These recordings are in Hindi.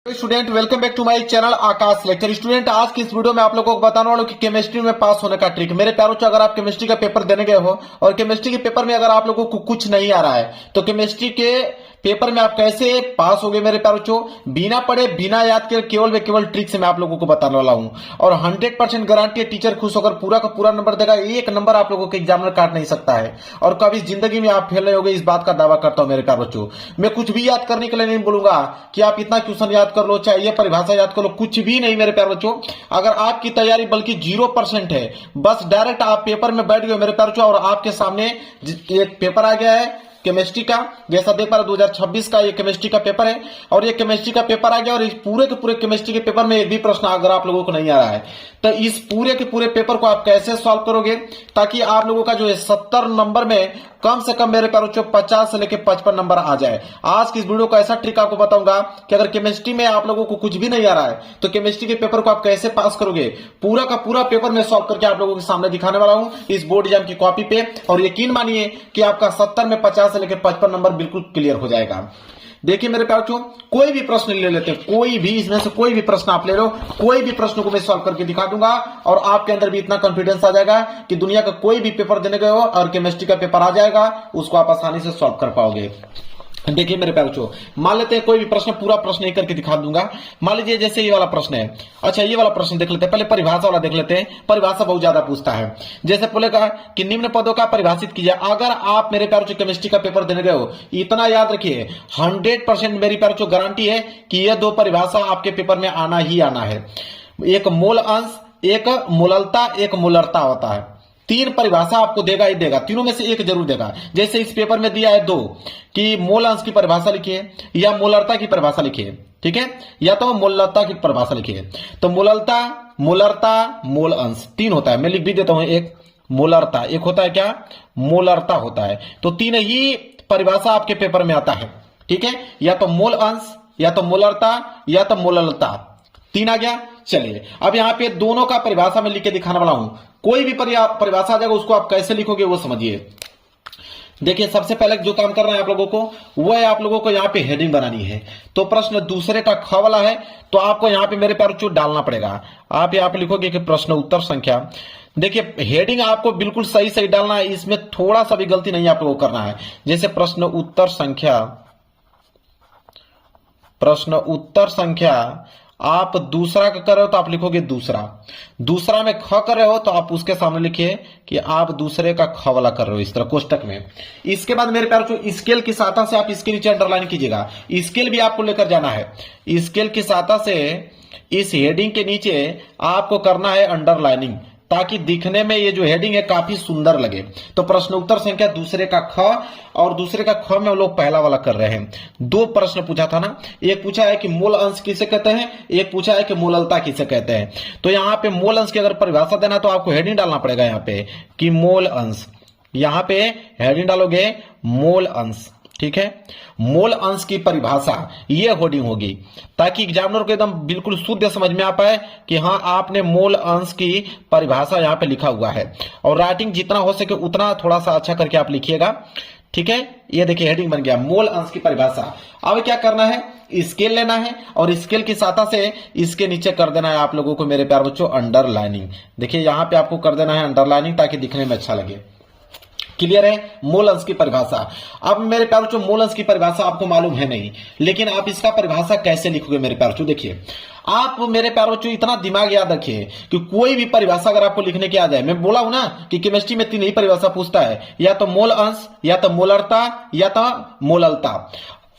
Student welcome back to my channel Akash lecture. Student आज की इस वीडियो में आप लोगों को बताने वाला हूं कि केमिस्ट्री में पास होने का ट्रिक। मेरे प्यारों अगर आप केमिस्ट्री का पेपर देने गए हो और केमिस्ट्री के पेपर में अगर आप लोगों को कुछ नहीं आ रहा है तो केमिस्ट्री के पेपर में आप कैसे पास हो गए मेरे प्यारों, बिना पढ़े बिना याद किए केवल व केवल ट्रिक से मैं आप लोगों को बताने वाला हूं। और 100% गारंटी है टीचर खुश होकर पूरा का पूरा नंबर देगा, एक नंबर आप लोगों के एग्जामिनर काट नहीं सकता है और कभी जिंदगी में आप फेल नहीं होगे, इस बात का दावा करता हूं मेरे प्यारों। मैं कुछ भी याद करने के लिए नहीं बोलूंगा कि आप इतना क्वेश्चन याद कर लो, चाहे ये परिभाषा याद कर लो, कुछ भी नहीं मेरे प्यारे बच्चों। अगर आपकी तैयारी बल्कि 0% है, बस डायरेक्ट आप पेपर में बैठ गए मेरे प्यारे और आपके सामने एक पेपर आ गया है केमिस्ट्री का, जैसा देख पा रहे 2026 का ये केमिस्ट्री का पेपर है और ये केमिस्ट्री का पेपर आ गया और इस पूरे के पूरे केमिस्ट्री के पेपर में एक भी प्रश्न अगर आप लोगों को नहीं आ रहा है तो इस पूरे के पूरे पेपर को आप कैसे सॉल्व करोगे ताकि आप लोगों का जो है 70 नंबर में कम से कम मेरे प्यारों 50 से लेकर 55 नंबर आ जाए। आज की इस वीडियो का ऐसा ट्रिक आपको बताऊंगा कि अगर केमिस्ट्री में आप लोगों को कुछ भी नहीं आ रहा है तो केमिस्ट्री के पेपर को आप कैसे पास करोगे, पूरा का पूरा पेपर मैं सॉल्व करके आप लोगों के सामने दिखाने वाला हूं इस बोर्ड एग्जाम की कॉपी पे। और यकीन मानिए कि आपका 70 में 50 से लेकर 55 नंबर बिल्कुल क्लियर हो जाएगा। देखिए मेरे प्यारों, कोई भी प्रश्न ले लेते हैं, कोई भी इसमें से कोई भी प्रश्न आप ले लो, कोई भी प्रश्न को मैं सॉल्व करके दिखा दूंगा और आपके अंदर भी इतना कॉन्फिडेंस आ जाएगा कि दुनिया का कोई भी पेपर देने गए हो और केमिस्ट्री का पेपर आ जाएगा, उसको आप आसानी से सॉल्व कर पाओगे। देखिए मेरे प्यारों, मान लेते हैं कोई भी प्रश्न, पूरा प्रश्न एक करके दिखा दूंगा। मान लीजिए जैसे ये वाला प्रश्न है, अच्छा ये वाला प्रश्न देख लेते हैं, पहले परिभाषा वाला देख लेते हैं। परिभाषा बहुत ज्यादा पूछता है। जैसे बोलेगा कि निम्न पदों का परिभाषित कीजिए। अगर आप मेरे प्यारों केमिस्ट्री का पेपर देने गए हो, इतना याद रखिए 100% मेरी प्यारों गारंटी है कि यह दो परिभाषा आपके पेपर में आना ही आना है। एक मोल अंश, एक मोललता, एक मोलरता होता है। तीन परिभाषा आपको देगा ही देगा, तीनों में से एक जरूर देगा। जैसे इस पेपर में दिया है दो कि मोल अंश की परिभाषा लिखिए या मोलरता की परिभाषा लिखिए, ठीक है, या तो मोललता की परिभाषा लिखिए। तो मोललता, मोलरता, मोल अंश तीन होता है। मैं लिख भी देता हूं, एक मोलरता, एक होता है क्या, मोलरता होता है। तो तीन ही परिभाषा आपके पेपर में आता है, ठीक है, या तो मोल अंश, या तो मोलरता, या तो मोललता, तीन आ गया। चलिए अब यहां पे दोनों का परिभाषा में लिख के दिखाने वाला हूं। कोई भी परिभाषा आ जाएगा, उसको आप कैसे लिखोगे वो समझिए। देखिए सबसे पहले जो काम करना है आप लोगों को वो है, आप लोगों को यहाँ पे हेडिंग बनानी है। तो प्रश्न दूसरे का ख वाला है तो आपको यहाँ पे मेरे प्यारों डालना पड़ेगा। आप यहाँ पे लिखोगे कि प्रश्न उत्तर संख्या। देखिए हेडिंग आपको बिल्कुल सही सही डालना है, इसमें थोड़ा सा भी गलती नहीं आप लोगों को करना है। जैसे प्रश्न उत्तर संख्या, प्रश्न उत्तर संख्या आप दूसरा का कर रहे हो तो आप लिखोगे दूसरा, दूसरा में ख कर रहे हो तो आप उसके सामने लिखिए कि आप दूसरे का ख वाला कर रहे हो, इस तरह कोष्टक में। इसके बाद मेरे प्यारों स्केल की सहायता से आप इसके नीचे अंडरलाइन कीजिएगा। स्केल भी आपको लेकर जाना है। स्केल की सहायता से इस हेडिंग के नीचे आपको करना है अंडरलाइनिंग, ताकि दिखने में ये जो हेडिंग है काफी सुंदर लगे। तो प्रश्न उत्तर संख्या दूसरे का ख, और दूसरे का ख में हम लोग पहला वाला कर रहे हैं। दो प्रश्न पूछा था ना, एक पूछा है कि मूल अंश किसे कहते हैं, एक पूछा है कि मोललता किसे कहते हैं। तो यहाँ पे मोल अंश की अगर परिभाषा देना तो आपको हेडिंग डालना पड़ेगा यहाँ पे कि मोल अंश, यहाँ पे हेडिंग डालोगे मोल अंश, ठीक है। मोल अंश की परिभाषा ये हेडिंग होगी ताकि एग्जामिनर को एकदम बिल्कुल शुद्ध समझ में आ पाए कि हाँ आपने मोल अंश की परिभाषा यहाँ पे लिखा हुआ है। और राइटिंग जितना हो सके उतना थोड़ा सा अच्छा करके आप लिखिएगा, ठीक है। ये देखिए हेडिंग बन गया मोल अंश की परिभाषा। अब क्या करना है, स्केल लेना है और स्केल की सहायता से इसके नीचे कर देना है आप लोगों को मेरे प्यारे बच्चों अंडरलाइनिंग। देखिए यहाँ पे आपको कर देना है अंडरलाइनिंग ताकि दिखने में अच्छा लगे। क्लियर है मोल अंश की परिभाषा। अब मेरे प्यारों मोल अंश की परिभाषा आपको मालूम है नहीं, लेकिन आप इसका परिभाषा कैसे लिखोगे मेरे प्यारों। देखिए आप मेरे प्यारों इतना दिमाग याद रखिए कि कोई भी परिभाषा अगर आपको लिखने की आ जाए, मैं बोला हूं ना कि केमिस्ट्री में तीन ही परिभाषा पूछता है, या तो मोल अंश, या तो मोलरता, या तो मोललता।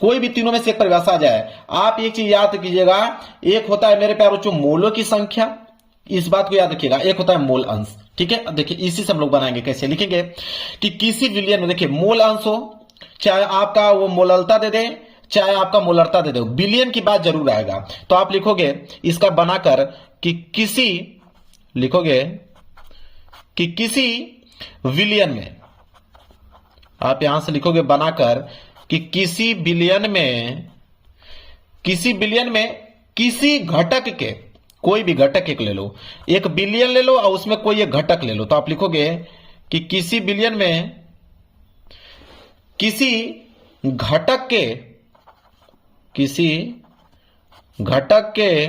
कोई भी तीनों में से एक परिभाषा आ जाए, आप एक चीज याद कीजिएगा, एक होता है मेरे प्यारों मोलों की संख्या, इस बात को याद रखिएगा, एक होता है मोल अंश, ठीक है। देखिए इसी से हम लोग बनाएंगे, कैसे लिखेंगे कि किसी विलियन में, देखिए मोल अंश हो, चाहे आपका वो मोललता दे दे, चाहे आपका मोलरता दे दो, बिलियन की बात जरूर आएगा। तो आप लिखोगे इसका बनाकर कि किसी, लिखोगे कि किसी विलियन में, आप यहां से लिखोगे बनाकर कि किसी बिलियन में, किसी बिलियन में किसी घटक के, कोई भी घटक एक ले लो, एक बिलियन ले लो और उसमें कोई एक घटक ले लो। तो आप लिखोगे कि किसी बिलियन में किसी घटक के, किसी घटक के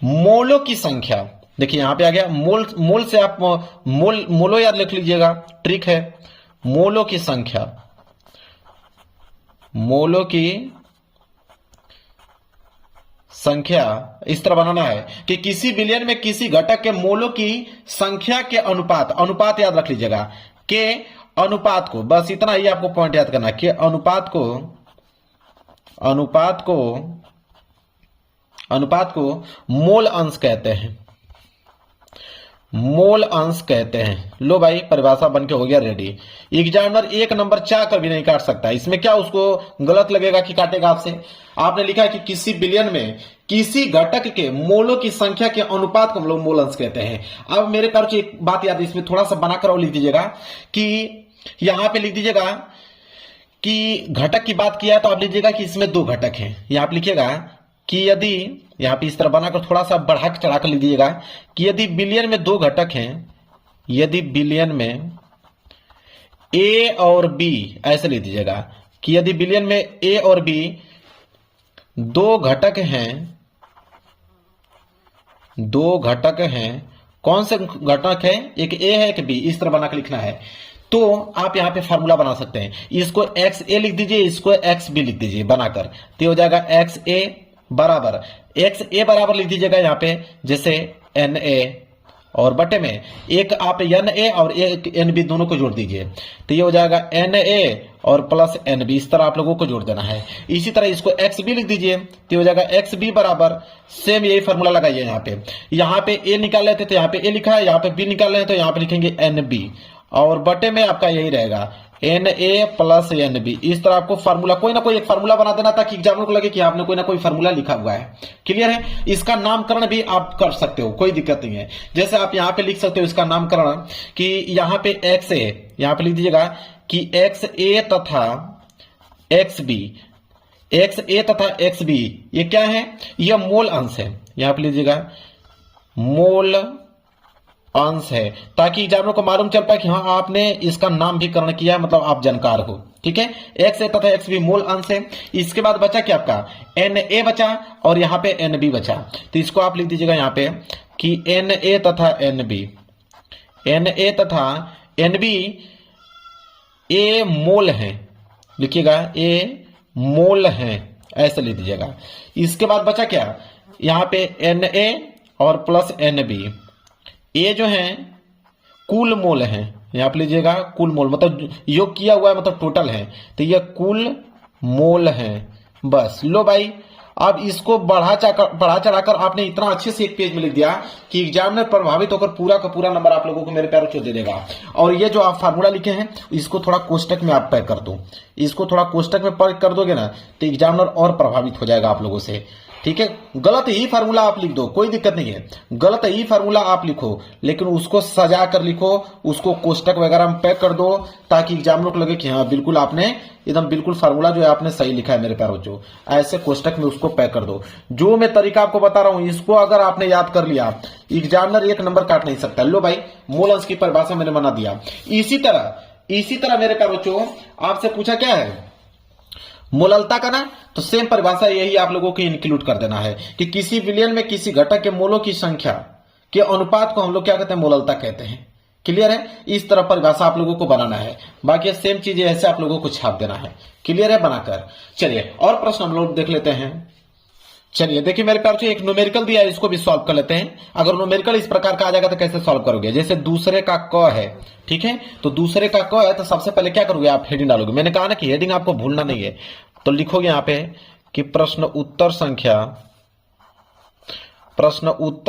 मोलों की संख्या, देखिए यहां पे आ गया मोल, मोल से आप मोलो याद लिख लीजिएगा, ट्रिक है। मोलों की संख्या, मोलों की संख्या इस तरह बनाना है कि किसी विलयन में किसी घटक के मोलों की संख्या के अनुपात, अनुपात याद रख लीजिएगा, के अनुपात को, बस इतना ही आपको पॉइंट याद करना, के अनुपात को मोल अंश कहते हैं, मोल अंश कहते हैं। लो भाई परिभाषा बन के हो गया रेडी। एग्जामिनर एक नंबर चाह कर भी नहीं काट सकता, इसमें क्या उसको गलत लगेगा कि काटेगा आपसे। आपने लिखा है कि किसी विलयन में किसी घटक के मोलों की संख्या के अनुपात को हम लोग मोल अंश कहते हैं। अब मेरे ख्याल एक बात याद है, इसमें थोड़ा सा बनाकर और लिख दीजिएगा कि यहां पे लिख दीजिएगा कि घटक की बात किया है तो आप लीजिएगा कि इसमें दो घटक हैं। यहां पे लिखिएगा कि यदि, यहां पे इस तरह बनाकर थोड़ा सा बढ़ा के चढ़ाकर लिख दीजिएगा कि यदि विलयन में दो घटक हैं, यदि विलयन में ए और बी, ऐसे लिख दीजिएगा कि यदि विलयन में ए और बी दो घटक हैं, दो घटक हैं, कौन से घटक है, एक ए है एक बी, इस तरह बनाकर लिखना है। तो आप यहां पे फार्मूला बना सकते हैं, इसको एक्स ए लिख दीजिए, इसको एक्स बी लिख दीजिए बनाकर, तो हो जाएगा एक्स ए बराबर, एक्स ए बराबर लिख दीजिएगा यहां पे जैसे एन ए, और बटे में एक आप एन ए और एक एन बी दोनों को जोड़ दीजिए, तो ये हो जाएगा एन ए और प्लस एन बी, इस तरह आप लोगों को जोड़ देना है। इसी तरह इसको एक्स बी लिख दीजिए, तो हो जाएगा एक्स बी बराबर, सेम यही फॉर्मूला लगाइए। यहाँ पे ए निकाल लेते तो यहाँ पे ए लिखा है, यहाँ पे बी निकाल रहे तो यहाँ पे लिखेंगे एन बी, और बटे में आपका यही रहेगा n A plus n B. इस तरह आपको फार्मूला, कोई ना कोई एक फार्मूला बना देना ताकि एग्जामिनर को लगे कि आपने कोई ना कोई फार्मूला लिखा हुआ है। क्लियर है। इसका नामकरण भी आप कर सकते हो, कोई दिक्कत नहीं है। जैसे आप यहां पे लिख सकते हो इसका नामकरण कि यहां पे एक्स ए, यहां पे लिख दीजिएगा कि एक्स ए तथा एक्स बी, एक्स ए तथा एक्स बी ये क्या है, यह मोल अंश है। यहां पे लीजिएगा मोल अंश है, ताकि एग्जामिनर को मालूम चल पाए कि हाँ आपने इसका नामकरण किया, मतलब आप जानकार हो। ठीक है, एक्स ए तथा एक्स बी मोल अंश है। इसके बाद बचा क्या आपका एन ए बचा और यहाँ पे एन बी बचा, तो इसको आप लिख दीजिएगा यहाँ पे कि एन ए तथा एन बी, एन ए तथा एन बी ए मोल है, लिखिएगा ए मोल है, ऐसे लिख दीजिएगा। इसके बाद बचा क्या, यहाँ पे एन ए और प्लस एन बी, ये जो है कुल मोल है, यहां पे लीजिएगा कुल मोल, मतलब योग किया हुआ है, मतलब टोटल है, तो ये कुल मोल है। बस लो भाई, अब इसको बढ़ा चढ़ाकर आपने इतना अच्छे से एक पेज में लिख दिया कि एग्जामिनर प्रभावित होकर पूरा का पूरा नंबर आप लोगों को मेरे प्यारों दे देगा। और ये जो आप फार्मूला लिखे हैं इसको थोड़ा कोष्टक में आप पैक कर दो, इसको थोड़ा कोष्टक में पैक कर दोगे ना तो एग्जामिनर और प्रभावित हो जाएगा आप लोगों से। ठीक है, गलत ही फार्मूला आप लिख दो, कोई दिक्कत नहीं है, गलत ही फार्मूला आप लिखो, लेकिन उसको सजा कर लिखो, उसको कोष्टक वगैरह में पैक कर दो, ताकि एग्जामिनर को लगे कि हाँ बिल्कुल आपने एकदम बिल्कुल फार्मूला जो है आपने सही लिखा है मेरे प्यारों। जो ऐसे कोष्टक में उसको पैक कर दो। जो मैं तरीका आपको बता रहा हूं इसको अगर आपने याद कर लिया, एग्जामिनर एक नंबर काट नहीं सकता। लो भाई, मोल अंश की परिभाषा मैंने बना दिया। इसी तरह मेरे प्यारों आपसे पूछा क्या है मोललता का ना, तो सेम परिभाषा यही आप लोगों को इंक्लूड कर देना है कि किसी विलयन में किसी घटक के मोलों की संख्या के अनुपात को हम लोग क्या कहते हैं, मोललता कहते हैं। क्लियर है, इस तरह परिभाषा आप लोगों को बनाना है, बाकी सेम चीजें ऐसे आप लोगों को छाप देना है। क्लियर है बनाकर। चलिए और प्रश्न हम लोग देख लेते हैं। चलिए देखिए मेरे प्यार से एक न्यूमेरिकल दिया है, इसको भी सॉल्व कर लेते हैं। अगर न्यूमेरिकल इस प्रकार का आ जाएगा तो कैसे सॉल्व करोगे, जैसे दूसरे का क है, ठीक है, तो दूसरे का क है तो सबसे पहले क्या करोगे आप हेडिंग डालोगे। मैंने कहा ना कि हेडिंग आपको भूलना नहीं है, तो लिखोगे यहां पे कि प्रश्न उत्तर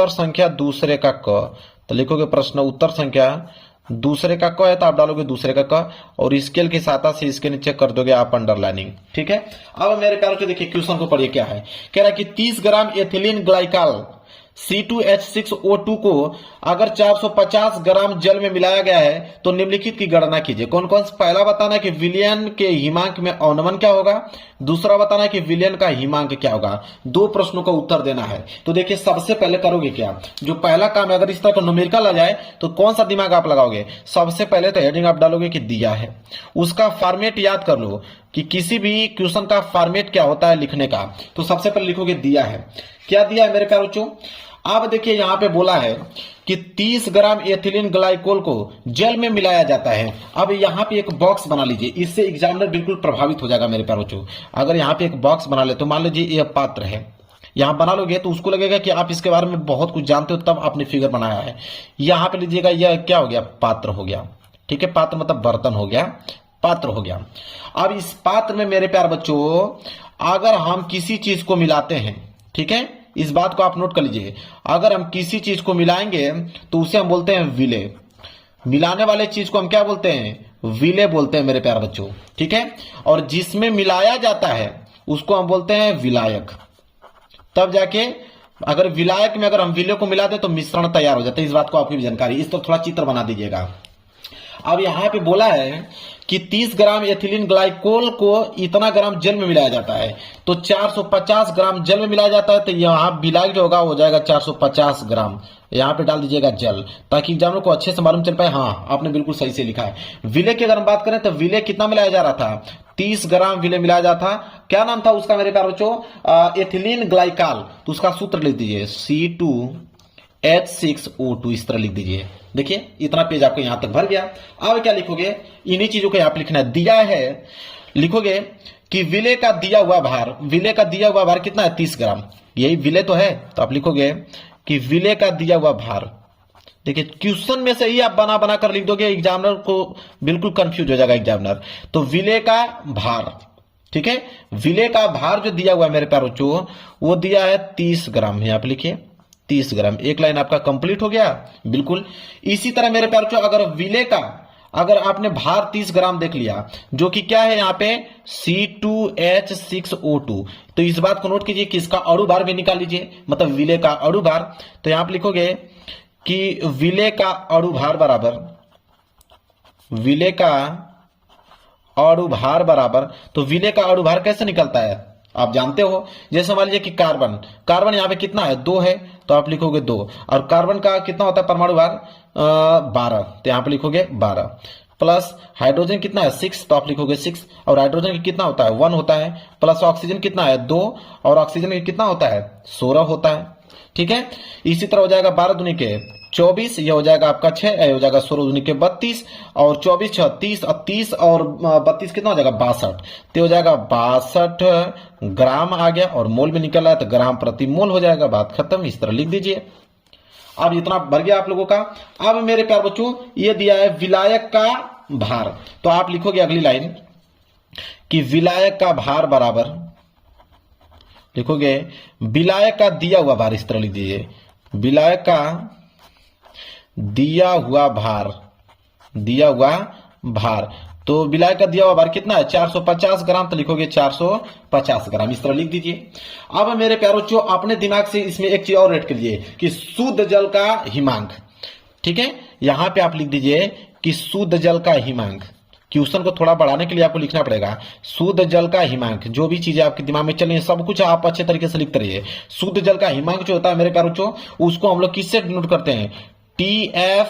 संख्या दूसरे का क, तो लिखोगे प्रश्न उत्तर संख्या दूसरे का क है तो आप डालोगे दूसरे का क, और स्केल की सहायता से इसके नीचे कर दोगे आप अंडरलाइनिंग। ठीक है, अब मेरे प्यारों से देखिए क्वेश्चन को पढ़िए क्या है। कह रहा है कि 30 ग्राम एथिलीन ग्लाइकॉल C2H6O2 को अगर 450 ग्राम जल में मिलाया गया है तो निम्नलिखित की गणना कीजिए। कौन कौन सा, पहला बताना है कि विलयन के हिमांक में अवनमन क्या होगा, दूसरा बताना है कि विलयन का हिमांक क्या होगा। दो प्रश्नों का उत्तर देना है। तो देखिए सबसे पहले करोगे क्या, जो पहला काम है, अगर इस तरह का न्यूमेरिकल आ जाए तो कौन सा दिमाग आप लगाओगे, सबसे पहले तो हेडिंग आप डालोगे कि दिया है, उसका फॉर्मेट याद कर लो। कि किसी भी क्वेश्चन का फॉर्मेट क्या होता है लिखने का, तो सबसे पहले लिखोगे दिया है। क्या दिया है मेरे प्यारे बच्चों? अब देखिए यहां पे बोला है कि 30 ग्राम एथिलीन ग्लाइकोल को जल में मिलाया जाता है। अब यहां पे एक बॉक्स बना लीजिए, इससे एग्जामिनर बिल्कुल प्रभावित हो जाएगा मेरे प्यारे बच्चों। अगर यहां पे एक बॉक्स बना ले तो मान लीजिए यह पात्र है, यहां बना लोगे तो उसको लगेगा कि आप इसके बारे में बहुत कुछ जानते हो, तब आपने फिगर बनाया है। यहां पे लीजिएगा, यह क्या हो गया? पात्र हो गया। ठीक है, पात्र मतलब बर्तन हो गया, पात्र हो गया। अब इस पात्र में मेरे प्यारे बच्चों अगर हम किसी चीज को मिलाते हैं, ठीक है, इस बात को आप नोट कर लीजिए, अगर हम किसी चीज को मिलाएंगे तो उसे हम बोलते हैं विलेय। मिलाने वाले चीज को हम क्या बोलते हैं? विलेय बोलते हैं मेरे प्यारे बच्चों। ठीक है, और जिसमें मिलाया जाता है उसको हम बोलते हैं विलायक। तब जाके अगर विलायक में अगर हम विलेय को मिला दे तो मिश्रण तैयार हो जाता है। इस बात को आपकी भी जानकारी, इस तो थोड़ा चित्र बना दीजिएगा। अब यहां पे बोला है कि 30 ग्राम एथिलीन ग्लाइकोल को इतना ग्राम जल में मिलाया जाता है, तो 450 ग्राम जल में मिलाया जाता है, तो यहां विलायक जो होगा हो जाएगा 450 ग्राम। यहां पे डाल दीजिएगा जल, ताकि एग्जामिनर को अच्छे से मालूम चल पाए। हाँ, आपने बिल्कुल सही से लिखा है। विलेय की अगर हम बात करें तो विलेय कितना मिलाया जा रहा था? 30 ग्राम विलेय मिलाया जा था। क्या नाम था उसका मेरे प्यारे बच्चों? Ethylene glycol. तो उसका सूत्र लिख दीजिए C2H6O2, इस तरह लिख दीजिए। देखिए इतना पेज आपको यहां तक भर गया। अब क्या लिखोगे? इन्हीं चीजों को आप लिखना है। दिया है, लिखोगे कि विलेय का दिया हुआ भार, विलेय का दिया हुआ भार कितना है? 30 ग्राम। यही विलेय तो है, तो आप लिखोगे कि विलेय का दिया हुआ भार। देखिए क्वेश्चन में से ही आप बना बना कर लिख दोगे, एग्जामिनर को बिल्कुल कंफ्यूज हो जाएगा एग्जामिनर। तो विलेय का भार, ठीक है, विलेय का भार जो दिया हुआ है मेरे प्यारे बच्चों वो दिया है 30 ग्राम। यहां पे लिखिए 30 ग्राम। एक लाइन आपका कंप्लीट हो गया। बिल्कुल इसी तरह मेरे प्यारे बच्चों अगर विलेय का अगर आपने भार 30 ग्राम देख लिया, जो कि क्या है यहां पे C2H6O2, तो इस बात को नोट कीजिए कि इसका अणु भार भी निकाल लीजिए, मतलब विलेय का अणु भार। तो यहां पे लिखोगे कि विलेय का अणु भार बराबर, विलेय का अणु भार बराबर, तो विलेय का अणु भार कैसे निकलता है आप जानते हो। जैसे मान लीजिए कि कार्बन, कार्बन यहां पे कितना है? 2 है, तो आप लिखोगे 2। और कार्बन का कितना होता है परमाणु भार? 12, तो यहां पे लिखोगे 12। प्लस हाइड्रोजन कितना है? 6, तो आप लिखोगे 6। और हाइड्रोजन का कितना होता है? 1 होता है। प्लस ऑक्सीजन कितना है? 2। और ऑक्सीजन का कितना होता है? 16 होता है। ठीक है, इसी तरह हो जाएगा 12 दूनी के 24, यह हो जाएगा आपका 6, यह हो जाएगा 16 दूनी के 32, और 24 6 30, और 30 और 32 कितना हो जाएगा? 62, तो हो जाएगा 62 ग्राम आ गया, और मोल में निकल रहा है तो ग्राम प्रति मोल हो जाएगा। बात खत्म, इस तरह लिख दीजिए। अब इतना भर गया आप लोगों का। अब मेरे प्यारे बच्चों ये दिया है विलायक का भार, तो आप लिखोगे अगली लाइन कि विलायक का भार बराबर, लिखोगे विलायक का दिया हुआ भार, इस तरह लिख दीजिए, विलायक का दिया हुआ भार, दिया हुआ भार। तो विलायक का दिया हुआ भार कितना है? 450 ग्राम, तो लिखोगे 450 ग्राम, इस तरह लिख दीजिए। अब मेरे प्यारे बच्चों अपने दिमाग से इसमें एक चीज और ऐड कर लीजिए कि शुद्ध जल का हिमांक। ठीक है, यहां पे आप लिख दीजिए कि शुद्ध जल का हिमांक। क्वेश्चन को थोड़ा बढ़ाने के लिए आपको लिखना पड़ेगा शुद्ध जल का हिमांक। जो भी चीजें आपके दिमाग में चल रही है सब कुछ आप अच्छे तरीके से लिखते रहिए। शुद्ध जल का हिमांक जो होता है मेरे प्यारे बच्चों उसको हम लोग किससे डिनोट करते हैं? TF,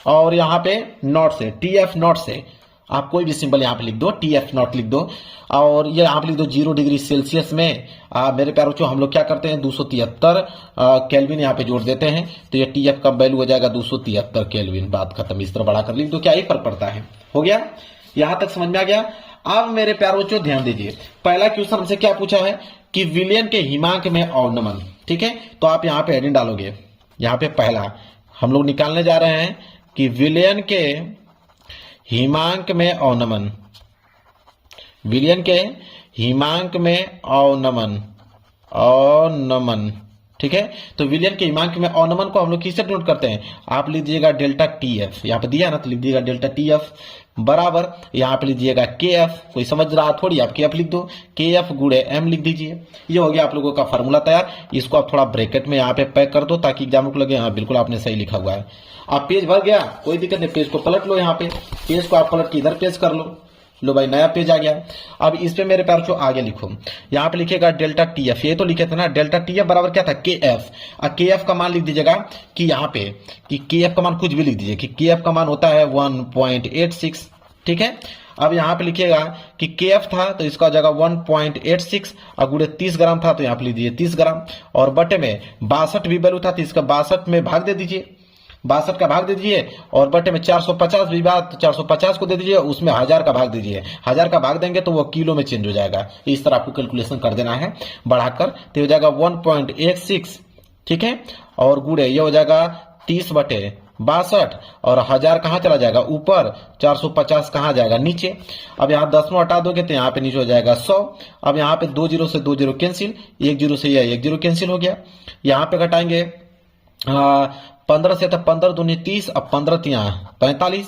और यहां पे नॉट से, TF नॉट से। आप कोई भी सिंबल यहां पे लिख दो, TF नॉट लिख दो, और ये यहां पे लिख दो 0 डिग्री सेल्सियस में। मेरे प्यारे बच्चों हम लोग क्या करते हैं? 273 केल्विन यहां पे जोड़ देते हैं, तो ये TF का वैल्यू हो जाएगा 273 केल्विन। बात खत्म, इस तरह बढ़ाकर लिख दो, क्या ही फर्क पड़ता है। हो गया, यहां तक समझ में आ गया। अब मेरे प्यारे बच्चों ध्यान दीजिए, पहला क्वेश्चन हमसे क्या पूछा है कि विलयन के हिमांक में अवनमन। ठीक है, तो आप यहां पे हेडिंग डालोगे, यहां पे पहला हम लोग निकालने जा रहे हैं कि विलयन के हिमांक में अवनमन, विलयन के हिमांक में अवनमन, अवनमन। ठीक है, तो विलयन के हिमांक में अवनमन को हम लोग किससे डिनोट करते हैं? आप लिख दीजिएगा डेल्टा TF, यहां पे दिया ना, तो लिख दीजिएगा डेल्टा TF बराबर, यहां पे लिख दीजिएगा KF। कोई समझ रहा थोड़ी, आप KF लिख दो, KF गुणे M लिख दीजिए। ये हो गया आप लोगों का फार्मूला तैयार। इसको आप थोड़ा ब्रैकेट में यहाँ पे पैक कर दो ताकि एग्जाम को लगे हाँ बिल्कुल आपने सही लिखा हुआ है। आप पेज भर गया, कोई दिक्कत नहीं, पेज को पलट लो, यहाँ पे पेज को आप पलट के इधर पेज कर लो। लो भाई नया पेज आ गया। अब इस पे मेरे प्यारे आगे लिखो, यहाँ पे लिखेगा डेल्टा TF, ये तो लिखे थे ना डेल्टा TF बराबर क्या था? KF। और KF का मान लिख दीजिएगा कि यहाँ पे कि KF का मान कुछ भी लिख दीजिए कि KF का मान होता है 1.86। ठीक है। अब यहाँ पे लिखिएगा कि KF था तो इसका हो जाएगा 1.86 और गुड़े 30 ग्राम था तो यहाँ पे लीजिए 30 ग्राम और बटे में 62 भी वैल्यू था तो इसका 62 में भाग दे दीजिए, 62 का भाग दे दीजिए और बटे में 450 भी बात तो 450 को दे दीजिए, उसमें 1000 का भाग दीजिए, 1000 का भाग देंगे तो वो किलो में चेंज हो जाएगा। इस तरह आपको कैलकुलेशन कर देना है बढ़ाकर, तो हो जाएगा 1.16, ठीक है, और गुड़े ये हो जाएगा 30 बटे 62 और 1000 कहाँ चला जाएगा ऊपर, 450 कहाँ जाएगा नीचे। अब यहाँ 10 हटा दोगे तो यहाँ पे नीचे हो जाएगा 100। अब यहाँ पे 2 जीरो से 2 जीरो कैंसिल, 1 जीरो से यह 1 जीरो कैंसिल हो गया। यहाँ पे घटाएंगे 15 से तो 15 दूनी 30, अब 15 यहाँ 45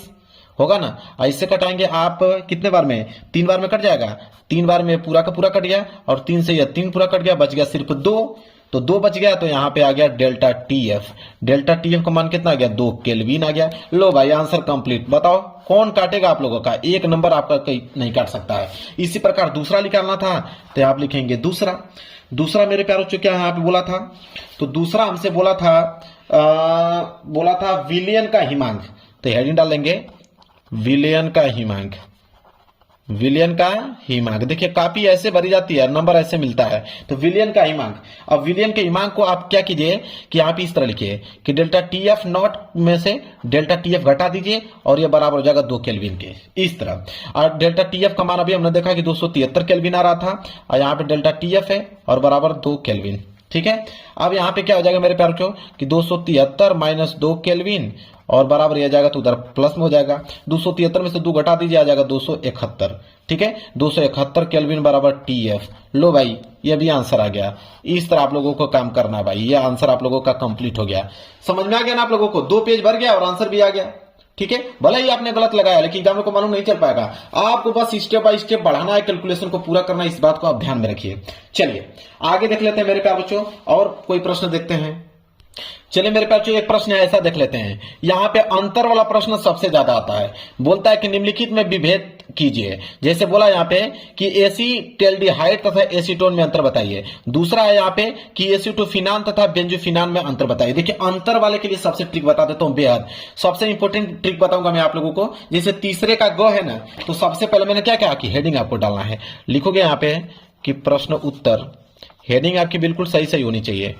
होगा ना। ऐसे कटाएंगे आप कितने बार में, 3 बार में कट जाएगा, 3 बार में पूरा का पूरा कट गया और 3 से यह 3 पूरा कट गया, बच गया सिर्फ 2, तो 2 बच गया तो यहाँ पे आ गया डेल्टा TF। डेल्टा TF का मान कितना आ गया, 2 केल्विन आ गया। लो भाई आंसर कंप्लीट। बताओ कौन काटेगा आप लोगों का, एक नंबर आपका कहीं नहीं काट सकता है। इसी प्रकार दूसरा निकालना था तो आप लिखेंगे दूसरा मेरे प्यारों चो क्या यहाँ पे बोला था, तो दूसरा हमसे बोला था विलियन का हिमांक, तो हेडिंग डालेंगे विलियन का हिमांक। विलियन का हिमांक देखिए काफी ऐसे भरी जाती है, नंबर ऐसे मिलता है, तो विलियन का हिमांक। अब विलियन के हिमांक को आप क्या कीजिए कि यहाँ पे इस तरह लिखिए कि डेल्टा TF नॉट में से डेल्टा TF घटा दीजिए और ये बराबर हो जाएगा 2 केल्विन के, इस तरह। और डेल्टा TF का मान अभी हमने देखा कि 273 केल्विन आ रहा था और यहाँ पे डेल्टा TF है और बराबर 2 केल्विन, ठीक है। अब यहाँ पे क्या हो जाएगा मेरे प्यारों कि 273 माइनस 2 केल्विन और बराबर यह जाएगा तो उधर प्लस में हो जाएगा, 273 में से 2 घटा दीजिए आ जाएगा 271, ठीक है, 271 केल्विन बराबर TF। लो भाई ये भी आंसर आ गया। इस तरह आप लोगों को काम करना है भाई, ये आंसर आप लोगों का कंप्लीट हो गया। समझ में आ गया ना आप लोगों को, 2 पेज भर गया और आंसर भी आ गया, ठीक है। भले ही आपने गलत लगाया लेकिन एग्जाम को मालूम नहीं चल पाएगा, आपको बस स्टेप बाय स्टेप बढ़ाना है, कैलकुलेशन को पूरा करना है, इस बात को आप ध्यान में रखिए। चलिए आगे देख लेते हैं मेरे प्यारे बच्चों, और कोई प्रश्न देखते हैं। चलिए मेरे पास एक प्रश्न है ऐसा देख लेते हैं। यहाँ पे अंतर वाला प्रश्न सबसे ज्यादा आता है, बोलता है कि निम्नलिखित में विभेद कीजिए। जैसे बोला यहाँ पे कि एसीटेल्डिहाइड तथा एसीटोन में अंतर बताइए। दूसरा है यहाँ पे कि एसीटोफिनान तथा बेंजोफिनान में अंतर बताइए। देखिए अंतर वाले के लिए सबसे ट्रिक बता देता हूँ, बेहद सबसे इंपॉर्टेंट ट्रिक बताऊंगा मैं आप लोगों को। जैसे तीसरे का ग है ना, तो सबसे पहले मैंने क्या कहा कि हेडिंग आपको डालना है। लिखोगे यहाँ पे कि प्रश्न उत्तर, हेडिंग आपकी बिल्कुल सही सही होनी चाहिए।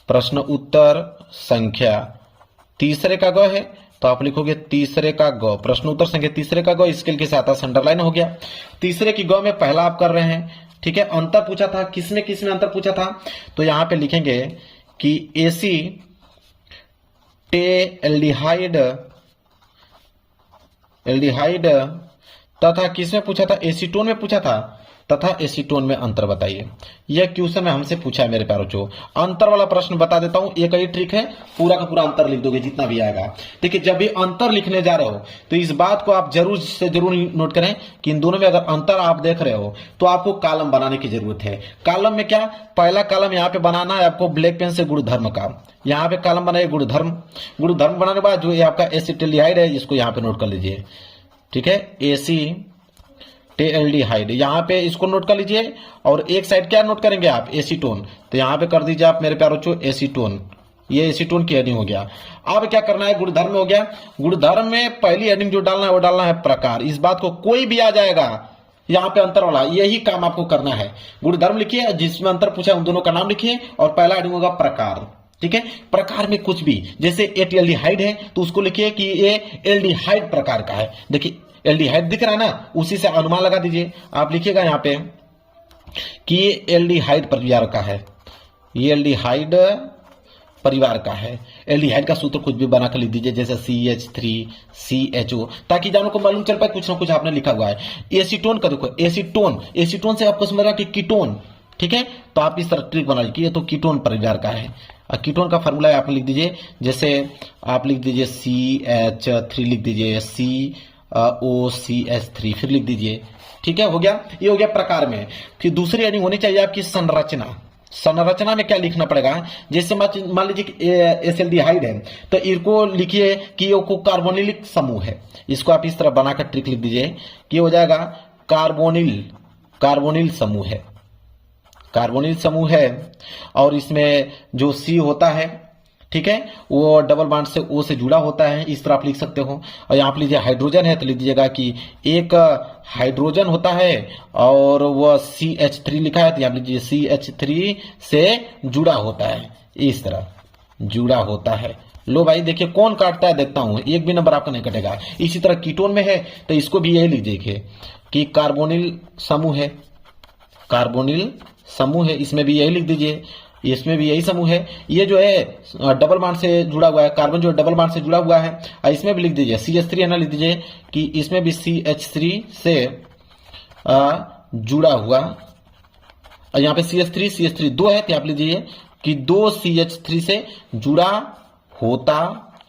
प्रश्न उत्तर संख्या तीसरे का ग है तो आप लिखोगे तीसरे का ग, प्रश्न उत्तर संख्या तीसरे का ग स्केल के साथ अंडरलाइन हो गया। तीसरे की ग में पहला आप कर रहे हैं, ठीक है। अंतर पूछा था, किसमें किसमें अंतर पूछा था, तो यहां पे लिखेंगे कि एल्डिहाइड तथा किसमें पूछा था, एसीटोन में पूछा था, तथा एसीटोन में अंतर बताइए। यह क्वेश्चन हमसे पूछा है मेरे प्यारों जो। अंतर वाला प्रश्न बता देता हूं, एक ही ट्रिक है, पूरा का पूरा अंतर लिख दोगे जितना भी आएगा। देखिए जब भी अंतर लिखने जा रहे हो तो इस बात को आप जरूर से जरूर नोट करें कि इन दोनों में अगर अंतर आप देख रहे हो तो आपको कॉलम बनाने की जरूरत है। कॉलम में क्या, पहला कॉलम यहाँ पे बनाना है आपको ब्लैक पेन से गुणधर्म का। यहाँ पे कॉलम बनाइए गुणधर्म, गुणधर्म बनाने के बाद जो ये आपका एसिटिल्डिहाइड है इसको यहाँ पे नोट कर लीजिए, ठीक है। एसिटिल्डिहाइड यहाँ पे इसको नोट कर लीजिए, और एक साइड क्या नोट करेंगे आप, एसीटोन, तो यहाँ पे कर दीजिए आप मेरे प्यारों बच्चों एसीटोन। ये एसीटोन की हेडिंग हो गया। अब क्या करना है, गुणधर्म हो गया। गुणधर्म में पहली हेडिंग जो डालना है वो डालना है प्रकार। इस बात को कोई भी आ जाएगा यहाँ पे अंतर वाला, यही काम आपको करना है। गुणधर्म लिखिए, जिसमें अंतर पूछा उन दोनों का नाम लिखिए, और पहला हेडिंग होगा प्रकार, ठीक है। प्रकार में कुछ भी, जैसे एल्डिहाइड है तो उसको लिखिए कि ये एल्डिहाइड प्रकार का है। देखिए एल्डिहाइड दिख रहा है ना, उसी से अनुमान लगा दीजिए। आप लिखिएगा यहाँ पे कि ये एल्डिहाइड परिवार का है, ये एल्डिहाइड परिवार का है। एल्डिहाइड का सूत्र कुछ भी बना कर लिख दीजिए, जैसे CH3CHO, ताकि जानों को मालूम चल पाए कुछ ना कुछ आपने लिखा हुआ है। एसीटोन का देखो, एसीटोन, एसीटोन से आपको समझ रहा कि कीटोन, ठीक है। तो आप इस तरह ट्रिक बना लीजिए, ये तो कीटोन परिवार का है। कीटोन का फॉर्मूला आप लिख दीजिए, जैसे आप लिख दीजिए CH3 लिख दीजिए, COCH3 फिर लिख दीजिए, ठीक है। हो गया, ये हो गया प्रकार में। फिर दूसरी हेडिंग होनी चाहिए आपकी संरचना। संरचना में क्या लिखना पड़ेगा, जैसे मान लीजिए एसिल्डिहाइड है तो इनको लिखिए कि ये कार्बोनिलिक समूह है। इसको आप इस तरह बनाकर ट्रिक लिख दीजिए कि हो जाएगा कार्बोनिल समूह है, कार्बोनिल समूह है। और इसमें जो C होता है ठीक है, वो डबल बॉन्ड से ओ से जुड़ा होता है, इस तरह आप लिख सकते हो। और यहाँ पे लीजिए हाइड्रोजन है तो लिख दीजिएगा कि एक हाइड्रोजन होता है और वह CH3 लिखा है तो यहाँ लीजिए CH3 से जुड़ा होता है, इस तरह जुड़ा होता है। लो भाई देखिए कौन काटता है देखता हूं, एक भी नंबर आपका नहीं कटेगा। इसी तरह कीटोन में है तो इसको भी यही लिख देखिए कि कार्बोनिल समूह है, कार्बोनिल समूह है, इसमें भी यही लिख दीजिए, इसमें भी यही समूह है। ये जो है डबल बॉन्ड से जुड़ा हुआ है, कार्बन जो डबल बॉन्ड से जुड़ा हुआ है, इसमें भी लिख दीजिए CH3 है ना, लिख दीजिए कि इसमें भी CH3 से जुड़ा हुआ। यहाँ पे CH3 दो है तो आप लीजिए कि 2 CH3 से जुड़ा होता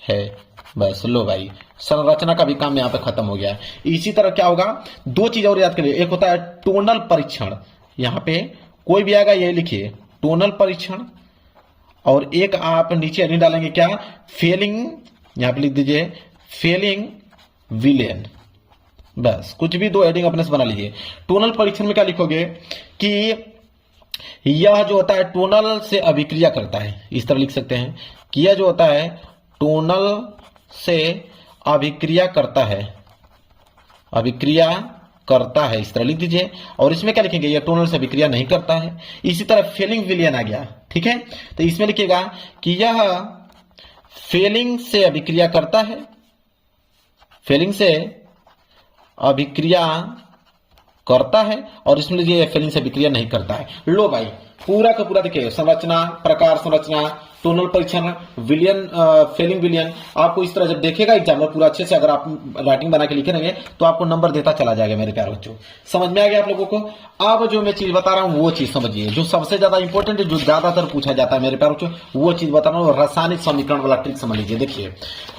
है। बस लो भाई संरचना का भी काम यहाँ पे खत्म हो गया है। इसी तरह क्या होगा, दो चीज और याद करिए, एक होता है टोनल परीक्षण, यहाँ पे कोई भी आएगा यही लिखिए टोनल परीक्षण, और एक आप नीचे नहीं डालेंगे क्या, फेलिंग, यहाँ पे लिख दीजिए फेलिंग विलेन। बस कुछ भी दो हेडिंग अपने से बना लीजिए। टोनल परीक्षण में क्या लिखोगे कि यह जो होता है टोनल से अभिक्रिया करता है, इस तरह लिख सकते हैं कि यह जो होता है टोनल से अभिक्रिया करता है, अभिक्रिया करता है, इस तरह लिख दीजिए। और इसमें क्या लिखेंगे, यह टोनल से अभिक्रिया नहीं करता है। इसी तरह फेलिंग विलियन आ गया, ठीक है, तो इसमें लिखिएगा कि यह फेलिंग से अभिक्रिया करता है, फेलिंग से अभिक्रिया करता है, और इसमें लीजिए फेलिंग से अभिक्रिया नहीं करता है। लो भाई पूरा का पूरा देखिए, संरचना, प्रकार संरचना, टोनल परीक्षण, विलियन, फेलिंग विलियन, आपको इस तरह जब देखेगा एग्जामिनर पूरा अच्छे से, अगर आप राइटिंग बना के लिखे रहेंगे तो आपको नंबर देता चला जाएगा मेरे प्यारे बच्चों। समझ में आ गया आप लोगों को। अब जो मैं चीज बता रहा हूं वो चीज समझिए, जो सबसे ज्यादा इंपॉर्टेंट है, जो ज्यादातर पूछा जाता है मेरे प्यारे बच्चों, वो चीज बता रहा हूं। रासायनिक समीकरण वाला ट्रिक समझ लीजिए। देखिए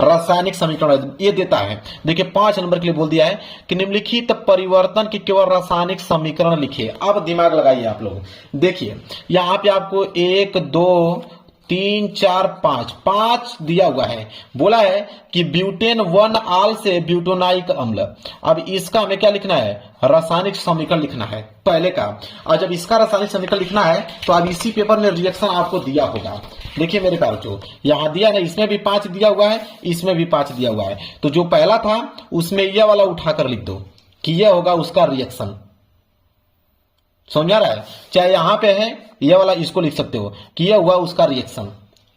रासायनिक समीकरण ये देता है, देखिए 5 नंबर के लिए बोल दिया है कि निम्नलिखित परिवर्तन के केवल रासायनिक समीकरण लिखिए। अब दिमाग लगाइए आप लोग, देखिए यहां पे आपको 1 2 3 4 5 दिया हुआ है, बोला है कि ब्यूटेन 1 आल से ब्यूटोनाइक अम्ल। अब इसका हमें क्या लिखना है, रासायनिक समीकरण लिखना है पहले का। और जब इसका रासायनिक समीकरण लिखना है तो अब इसी पेपर में रिएक्शन आपको दिया होगा। देखिए मेरे प्यारे बच्चों यहां दिया है, इसमें भी 5 दिया हुआ है, इसमें भी 5 दिया हुआ है, तो जो पहला था उसमें यह वाला उठाकर लिख दो कि यह होगा उसका रिएक्शन। समझ आ रहा है, चाहे यहां पे है ये वाला इसको लिख सकते हो कि यह हुआ उसका रिएक्शन,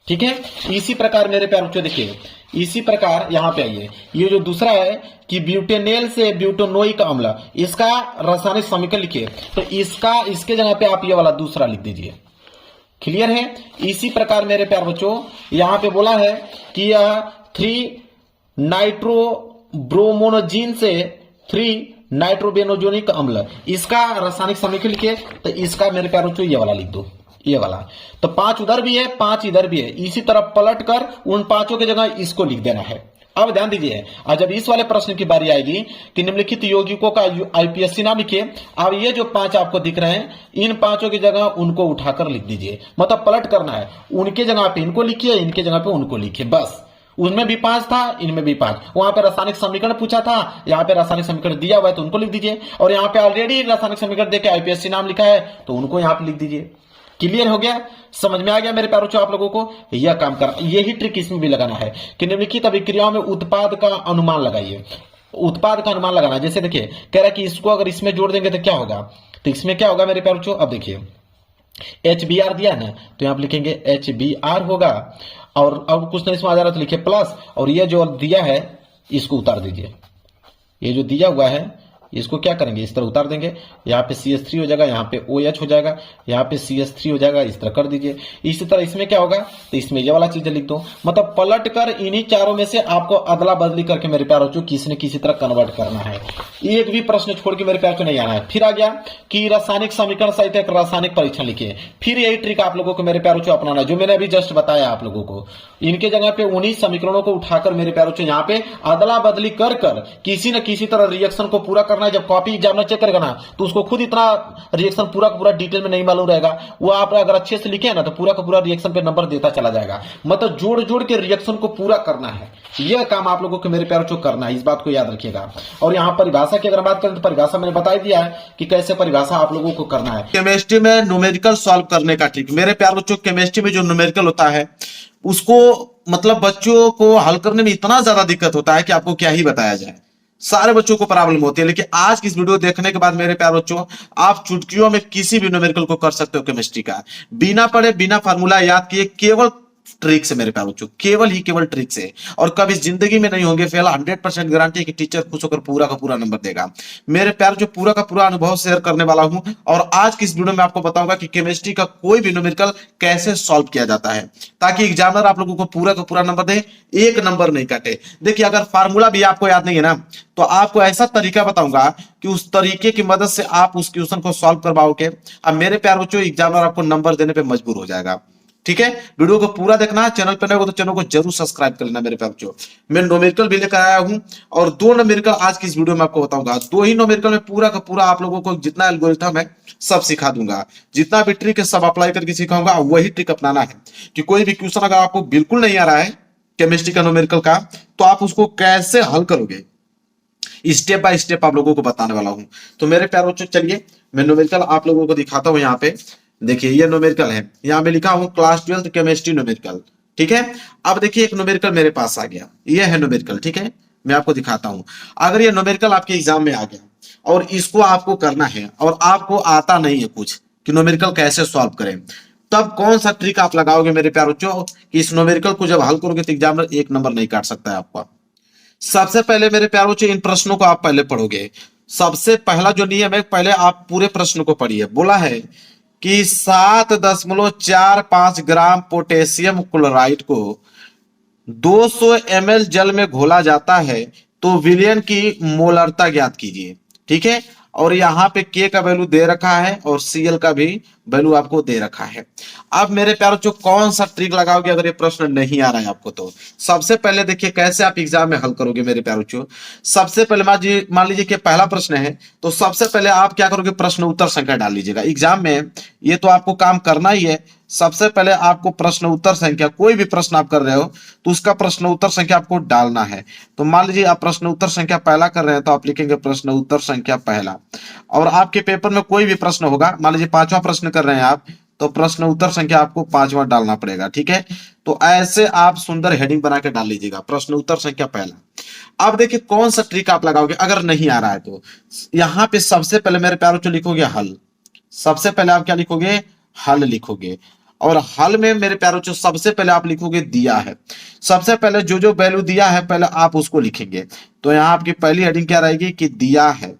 ठीक है। इसी प्रकार मेरे प्यारे बच्चों देखिए, इसी प्रकार यहां पे आइए, ये जो दूसरा है कि ब्यूटेनेल से ब्यूटोनोइक अम्ल, इसका रासायनिक समीकरण लिखिए, तो इसका इसके जगह पे आप ये वाला दूसरा लिख दीजिए। क्लियर है। इसी प्रकार मेरे प्यारे बच्चों यहां पे बोला है कि यह 3 नाइट्रोब्रोमोनोजिन से 3 नाइट्रोबेनोजोनिक अम्ल, इसका रासायनिक समीकरण लिखिए, तो इसका मेरे प्यारे बच्चों ये वाला लिख दो, ये वाला। तो 5 उधर भी है 5 इधर भी है, इसी तरह पलट कर उन 5 के जगह इसको लिख देना है। अब ध्यान दीजिए, और जब इस वाले प्रश्न की बारी आएगी कि निम्नलिखित यौगिकों का आईपीएससी नाम लिखिए, अब ये जो 5 आपको दिख रहे हैं इन 5 की जगह उनको उठाकर लिख दीजिए, मतलब पलट करना है, उनके जगह पे इनको लिखिए, इनके जगह पे उनको लिखिए, बस। उनमें भी 5 था, इनमें भी 5, वहां पे रासायनिक समीकरण पूछा था, यहाँ पे रासायनिक समीकरण दिया हुआ है तो उनको लिख दीजिए, और यहाँ पे ऑलरेडी रासायनिक समीकरण देके आईपीएससी नाम लिखा है तो उनको यहाँ पे लिख दीजिए। क्लियर हो गया, समझ में आ गया मेरे प्यारे बच्चों आप लोगों को। यह काम कर, यही ट्रिक इसमें भी लगाना है कि निम्नलिखित अभिक्रियाओं में उत्पाद का अनुमान लगाइए। उत्पाद का अनुमान लगाना, जैसे देखिए कह रहा है कि इसको अगर इसमें जोड़ देंगे तो क्या होगा, तो इसमें क्या होगा मेरे प्यारे बच्चों, अब देखिए HBr दिया ना, तो यहाँ पे लिखेंगे HBr होगा, और अब कुछ नहीं इसमें आ जा रहा तो लिखिए प्लस, और ये जो दिया है इसको उतार दीजिए, ये जो दिया हुआ है इसको क्या करेंगे, इस तरह उतार देंगे, यहाँ पे CH3 हो जाएगा, यहाँ पे OH हो जाएगा, यहाँ पे CH3 हो जाएगा, इस तरह कर दीजिए। इसी तरह इसमें क्या होगा, तो इसमें ये वाला चीज लिख दो, मतलब पलट कर इन्हीं चारों में से आपको अदला बदली करके मेरे प्यारे बच्चों किसी न किसी तरह कन्वर्ट करना है। एक भी प्रश्न छोड़ के मेरे प्यारे को नहीं आना है। फिर आ गया कि रासायनिक समीकरण सहित एक रासायनिक परीक्षण लिखिए। फिर यही ट्रिक आप लोगों को मेरे प्यारे बच्चों अपनाना है, जो मैंने अभी जस्ट बताया आप लोगों को। इनके जगह पे उन्हीं समीकरणों को उठाकर मेरे प्यारे बच्चों यहाँ पे अदला बदली कर किसी न किसी तरह रिएक्शन को पूरा करना है। जब कॉपी एग्जामिनर चेक करेगा ना तो उसको खुद इतना रिएक्शन पूरा का पूरा डिटेल में नहीं मालूम रहेगा, वो आप अगर अच्छे से लिखे ना तो पूरा का पूरा रिएक्शन पे नंबर देता चला जाएगा। मतलब जोड़ जोड़ के रिएक्शन को पूरा करना है, यह काम आप लोगों को मेरे प्यारे बच्चों करना है, इस बात को याद रखिएगा। और यहाँ परिभाषा की अगर बात करें तो परिभाषा मैंने बता दिया है कि कैसे परिभाषा आप लोगों को करना है। केमिस्ट्री में न्यूमेरिकल सॉल्व करने का ट्रिक, मेरे प्यारे बच्चों केमिस्ट्री में जो न्यूमेरिकल होता है उसको मतलब बच्चों को हल करने में इतना ज्यादा दिक्कत होता है कि आपको क्या ही बताया जाए। सारे बच्चों को प्रॉब्लम होती है, लेकिन आज की इस वीडियो देखने के बाद मेरे प्यारे बच्चों, आप चुटकियों में किसी भी न्यूमेरिकल को कर सकते हो केमिस्ट्री का, बिना पढ़े बिना फार्मूला याद किए, केवल ट्रिक से मेरे प्यारे बच्चों, केवल ट्रिक से। और कभी जिंदगी में नहीं होंगे फेल, 100% गारंटी है कि टीचर खुश होकर पूरा का पूरा नंबर देगा। मेरे प्यार जो पूरा का पूरा अनुभव शेयर करने वाला हूं, और आज की इस वीडियो में आपको बताऊंगा कि केमिस्ट्री का कोई भी न्यूमेरिकल कैसे सॉल्व किया जाता है, ताकि एग्जामिनर आप लोगों को पूरा का पूरा नंबर दे, एक नंबर नहीं काटे। देखिए, अगर फार्मूला भी आपको याद नहीं है ना, तो आपको ऐसा तरीका बताऊंगा कि उस तरीके की मदद से आप उस क्वेश्चन को सॉल्व करवाओगे। अब मेरे प्यार बच्चों, एग्जामिनर आपको नंबर देने पे मजबूर हो जाएगा। ठीक है, वीडियो को पूरा देखना। चैनल पर नए हो तो चैनल को जरूर सब्सक्राइब कर लेना मेरे प्यार बच्चों। मैं न्यूमेरिकल भी लेकर आया हूं, और 2 न्यूमेरिकल आज की इस वीडियो में आपको बताऊंगा। 2 ही न्यूमेरिकल में पूरा का पूरा आप लोगों को जितना एल्गोरिथम है सब सिखा दूंगा, जितना भी ट्रिक है सब अप्लाई करके सिखाऊंगा। वही ट्रिक अपनाना है कि कोई भी क्वेश्चन अगर आपको बिल्कुल नहीं आ रहा है केमिस्ट्री का न्यूमेरिकल का, तो आप उसको कैसे हल करोगे, स्टेप बाय स्टेप आप लोगों को बताने वाला हूं। तो मेरे प्यारे बच्चों, चलिए मैं न्यूमेरिकल आप लोगों को दिखाता हूं। यहाँ पे देखिए, ये न्यूमेरिकल है, यहाँ पे लिखा हूं क्लास 12 केमिस्ट्री न्यूमेरिकल। ठीक है, अब देखिए एक न्यूमेरिकल मेरे पास आ गया, ये है न्यूमेरिकल। ठीक है, मैं आपको दिखाता हूं। अगर ये न्यूमेरिकल आपके एग्जाम में आ गया और इसको आपको करना है, और आपको आता नहीं है कुछ कि न्यूमेरिकल कैसे सॉल्व करें, तब कौन सा ट्रिक आप लगाओगे मेरे प्यारे बच्चों कि इस न्यूमेरिकल को जब हल करोगे तो एग्जामिनर एक नंबर नहीं काट सकता है आपका। सबसे पहले मेरे प्यारे बच्चों, इन प्रश्नों को आप पहले पढ़ोगे। सबसे पहला जो नियम है, पहले आप पूरे प्रश्न को पढ़िए। बोला है कि 7.45 ग्राम पोटेशियम क्लोराइड को 200 ml जल में घोला जाता है, तो विलयन की मोलरता ज्ञात कीजिए। ठीक है, और यहाँ पे के का वैल्यू दे रखा है और सीएल का भी वैल्यू आपको दे रखा है। अब मेरे प्यारों जो कौन सा ट्रिक लगाओगे अगर ये प्रश्न नहीं आ रहा है आपको, तो सबसे पहले देखिए कैसे आप एग्जाम में हल करोगे मेरे प्यारों। सबसे पहले मान लीजिए कि पहला प्रश्न है, तो सबसे पहले आप क्या करोगे, प्रश्न उत्तर संख्या डाल लीजिएगा। एग्जाम में ये तो आपको काम करना ही है। सबसे पहले आपको प्रश्न उत्तर संख्या, कोई भी प्रश्न आप कर रहे हो तो उसका प्रश्न उत्तर संख्या आपको डालना है। तो मान लीजिए आप प्रश्न उत्तर संख्या पहला कर रहे हैं, तो आप लिखेंगे प्रश्न उत्तर संख्या पहला। और आपके पेपर में कोई भी प्रश्न होगा, मान लीजिए 5वां प्रश्न कर रहे हैं आप, तो प्रश्न उत्तर संख्या आपको 5वां डालना पड़ेगा। ठीक है, तो ऐसे आप सुंदर हेडिंग बना के डाल लीजिएगा, प्रश्न उत्तर संख्या पहला। अब देखिए कौन सा ट्रिक आप लगाओगे अगर नहीं आ रहा है, तो यहाँ पे सबसे पहले मेरे प्यारों जो लिखोगे हल। सबसे पहले आप क्या लिखोगे, हल लिखोगे। और हल में मेरे प्यारों जो सबसे पहले आप लिखोगे दिया है। सबसे पहले जो जो वैल्यू दिया है पहले आप उसको लिखेंगे। तो यहाँ आपकी पहली हेडिंग क्या रहेगी कि दिया है।